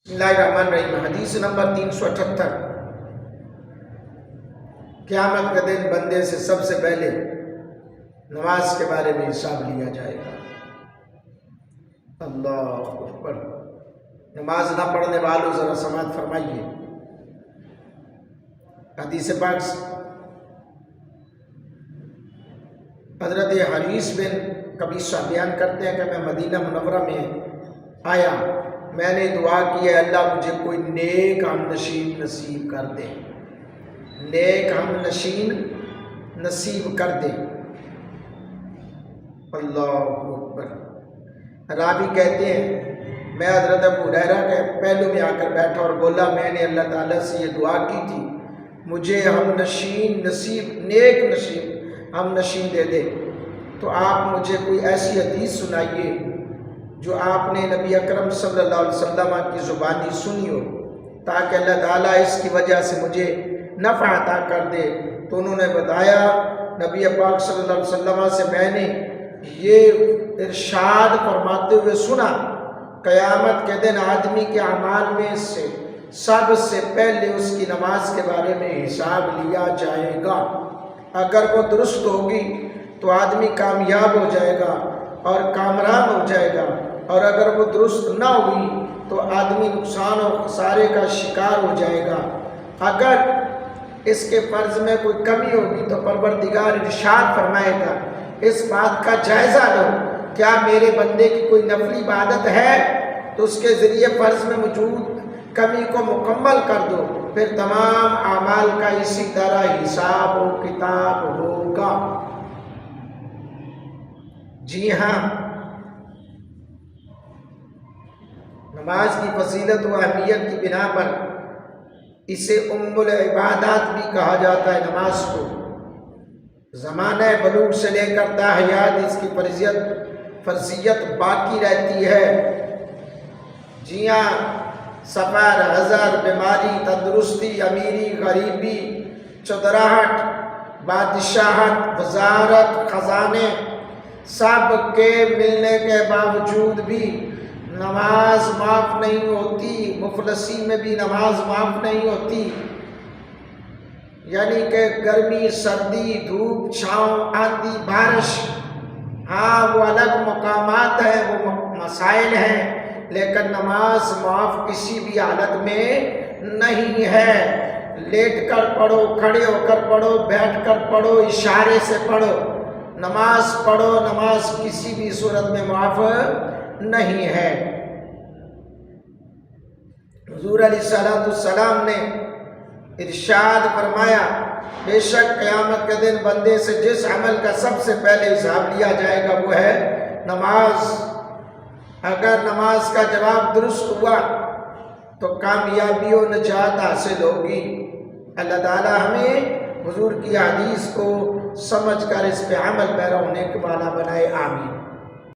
بسم اللہ الرحمن الرحیم۔ حدیث نمبر 378۔ قیامت کے دن بندے سے سب سے پہلے نماز کے بارے میں حساب لیا جائے گا۔ اللہ اکبر۔ نماز نہ پڑھنے والوں ذرا سماعت فرمائیے۔ حدیث پاک حضرت حریث بن قبیصہ بیان کرتے ہیں کہ میں مدینہ منورہ میں آیا، میں نے دعا کی ہے اللہ مجھے کوئی نیک ہم نشین نصیب کر دے، نیک ہم نشین نصیب کر دے۔ اللہ اکبر۔ راوی کہتے ہیں میں حضرت ابو ہریرہ کے پہلو میں آ کر بیٹھا اور بولا میں نے اللہ تعالیٰ سے یہ دعا کی تھی مجھے ہم نشین نصیب، نیک نشین ہم نشین دے دے، تو آپ مجھے کوئی ایسی حدیث سنائیے جو آپ نے نبی اکرم صلی اللہ علیہ وسلم کی زبانی سنی ہو تاکہ اللہ تعالیٰ اس کی وجہ سے مجھے نفع عطا کر دے۔ تو انہوں نے بتایا نبی پاک صلی اللہ علیہ وسلم سے میں نے یہ ارشاد فرماتے ہوئے سنا، قیامت کے دن آدمی کے اعمال میں سے سب سے پہلے اس کی نماز کے بارے میں حساب لیا جائے گا، اگر وہ درست ہوگی تو آدمی کامیاب ہو جائے گا اور کامران ہو جائے گا، اور اگر وہ درست نہ ہوئی تو آدمی نقصان اور خسارے کا شکار ہو جائے گا۔ اگر اس کے فرض میں کوئی کمی ہوگی تو پروردگار ارشاد فرمائے گا اس بات کا جائزہ لو، کیا میرے بندے کی کوئی نفلی عبادت ہے تو اس کے ذریعے فرض میں موجود کمی کو مکمل کر دو، پھر تمام اعمال کا اسی طرح حساب و کتاب ہوگا۔ جی ہاں، نماز کی فضیلت و اہمیت کی بنا پر اسے ام العبادات بھی کہا جاتا ہے۔ نماز کو زمانہ بلوغ سے لے کر تا حیات اس کی فرضیت باقی رہتی ہے۔ جی ہاں، سفر، حضر، بیماری، تندرستی، امیری، غریبی، چودراہٹ، بادشاہت، وزارت، خزانے سب کے ملنے کے باوجود بھی نماز معاف نہیں ہوتی، مفلسی میں بھی نماز معاف نہیں ہوتی، یعنی کہ گرمی، سردی، دھوپ، چھاؤں، آندھی، بارش، ہاں وہ الگ مقامات ہیں، وہ مسائل ہیں، لیکن نماز معاف کسی بھی حالت میں نہیں ہے۔ لیٹ کر پڑھو، کھڑے ہو کر پڑھو، بیٹھ کر پڑھو، اشارے سے پڑھو، نماز پڑھو، نماز کسی بھی صورت میں معاف نہیں ہے۔ حضور علیہ السلام نے ارشاد فرمایا بے شک قیامت کے دن بندے سے جس عمل کا سب سے پہلے حساب لیا جائے گا وہ ہے نماز۔ اگر نماز کا جواب درست ہوا تو کامیابی و نجات حاصل ہوگی۔ اللہ تعالی ہمیں حضور کی حدیث کو سمجھ کر اس پہ عمل پیرا ہونے والا بنائے، آمین۔